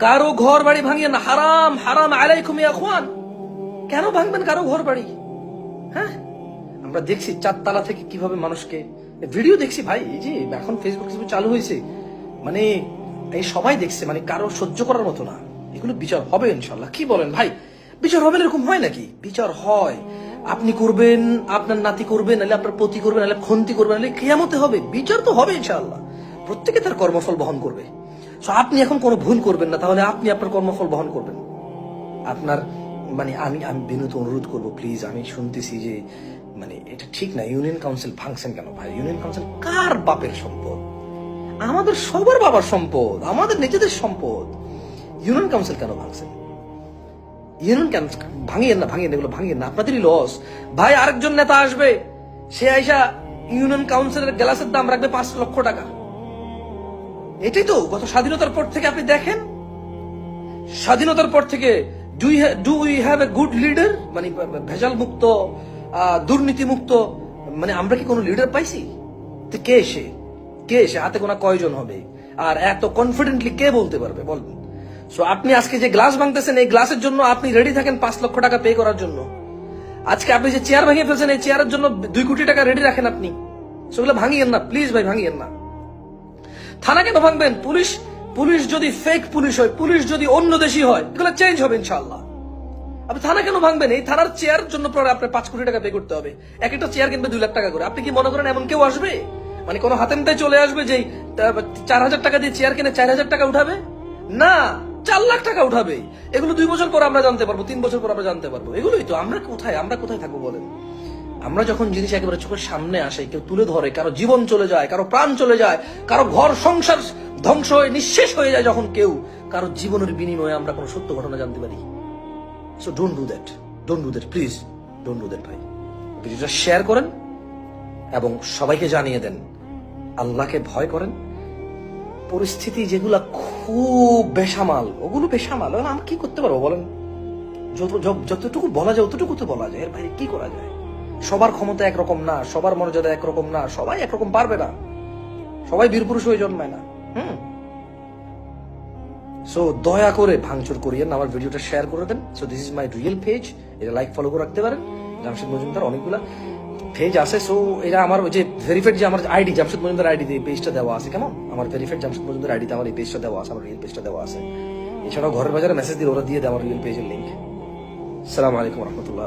কারো ঘর বাড়ি ভাঙিয়ে না, হারাম হারাম আলাইকুম ইয়া আখওয়ান। কেন ভাঙবেন কারো ঘর বাড়ি? হ্যাঁ, আমরা দেখছি 4 তলা থেকে কিভাবে মানুষকে ভিডিও দেখছি ভাই, এই যে এখন ফেসবুক চালু হয়েছে, মানে এই সবাই দেখছে, মানে কারো সহ্য করার মতো না। এগুলো বিচার হবে ইনশাল্লাহ। কি বলেন ভাই, বিচার হবে না? এরকম হয় নাকি? বিচার হয়। আপনি করবেন, আপনার নাতি করবেন, নাহলে আপনার পতি করবেন, নাহলে খন্তি করবেন, নাহলে কিয়ামতে হবে। বিচার তো হবে ইনশাআল্লাহ, প্রত্যেকে তার কর্মফল বহন করবে। আপনি এখন কোনো ভুল করবেন না, তাহলে আপনি আপনার কর্মফল বহন করবেন। আপনার মানে আমি আমি বিনীত অনুরোধ করবো, প্লিজ, আমি শুনতেছি যে মানে এটা ঠিক না, ইউনিয়ন কাউন্সিল ভাঙছেন কেন ভাই? ইউনিয়ন কাউন্সিল কার বাপের সম্পদ? আমাদের সবার বাবার সম্পদ, আমাদের নিজেদের সম্পদ। ইউনিয়ন কাউন্সিল কেন ভাঙছেন? ইউনিয়ন কেন ভাঙিয়েন না, ভাঙিয়েন, এগুলো ভাঙিয়েন না, আপনাদেরই লস ভাই। আরেকজন নেতা আসবে, সে আইসা ইউনিয়ন কাউন্সিলের গ্লাসের দাম রাখবে 5 লক্ষ টাকা। এটাই তো গত স্বাধীনতার পর থেকে আপনি দেখেন, স্বাধীনতার পর থেকে do we have a good leader, মানে ভেজাল মুক্ত, দুর্নীতি মুক্ত, মানে আমরা কি কোনো লিডার পাইছি? কে এসে হাতে গোনা কয়জন হবে? আর এত কনফিডেন্টলি কে বলতে পারবে বলেন? সো আপনি আজকে যে গ্লাস ভাঙতেছেন, এই গ্লাসের জন্য আপনি রেডি থাকেন 5 লক্ষ টাকা পে করার জন্য। আজকে আপনি যে চেয়ার ভাঙিয়ে ফেলছেন, এই চেয়ারের জন্য 2 কোটি টাকা রেডি রাখেন আপনি। সেগুলো ভাঙিয়েন না প্লিজ ভাই, ভাঙিয়েন না। থানা কেন ভাঙবেন? পুলিশ যদি ফেক পুলিশ হয়, পুলিশ যদি অন্য দেশি হয়, এগুলো চেঞ্জ হবে ইনশাআল্লাহ। আপনি থানা কেন ভাঙবেন? এই থানার চেয়ার জন্য পরে আপনার 5 কোটি টাকা পে করতে হবে। এক একটা চেয়ার কিনবে 2 লাখ টাকা করে। আপনি কি মনে করেন এমন কেউ আসবে? মানে কোনো হাতেমটাই চলে আসবে যে 4,000 টাকা দিয়ে চেয়ার কিনে 4,000 টাকা উঠাবে? না, 4 লাখ টাকা উঠাবে। এগুলো 2 বছর পর আমরা জানতে পারবো, 3 বছর পর আমরা জানতে পারবো। এগুলোই তো। আমরা কোথায় থাকবো বলেন? আমরা যখন জিনিস একেবারে চোখের সামনে আসে, কেউ তুলে ধরে, কারো জীবন চলে যায়, কারো প্রাণ চলে যায়, কারো ঘর সংসার ধ্বংস হয়ে নিঃশেষ হয়ে যায়, যখন কেউ কারো জীবনের বিনিময়ে আমরা কোনো সত্য ঘটনা জানতে পারি। So don't do that please, don't do that ভাই। ভিডিওটা শেয়ার করেন এবং সবাইকে জানিয়ে দেন, আল্লাহকে ভয় করেন। পরিস্থিতি যেগুলা খুব বেসামাল, ওগুলো বেসামাল, আমরা কি করতে পারবো বলেন? যতটুকু বলা যায় অতটুকু তো বলা যায়, এর বাইরে কি করা যায়? সবার ক্ষমতা একরকম না, সবার মর্যাদা একরকম না, সবাই একরকম পারবে না, সবাই বীরপুরুষ হয়ে জন্মায় না। সো দয়া করে ভাঙচুর করিয়েন, আমার ভিডিওটা শেয়ার করে দেন। So this is my real page, এটা লাইক ফলো করে রাখতে পারেন। জামশেদ মজুমদার অনেকগুলা পেজ আছে। সো এটা আমার ওই যে ভেরিফাইড যে আমার আইডি জামশেদ মজুমদার আইডি দিয়ে পেজটা দেওয়া আছে, কেমন? আমার ভেরিফাইড জামশেদ মজুমদার আইডিতে আমার এই পেজটা দেওয়া আছে, আমার রিয়েল পেজটা দেওয়া আছে। এছাড়াও ঘরের বাজারে মেসেজ দিলে ওরা দিয়ে দেয় আমার রিয়েল পেজের লিঙ্ক। আসসালামু আলাইকুম রহমতুল্লাহ।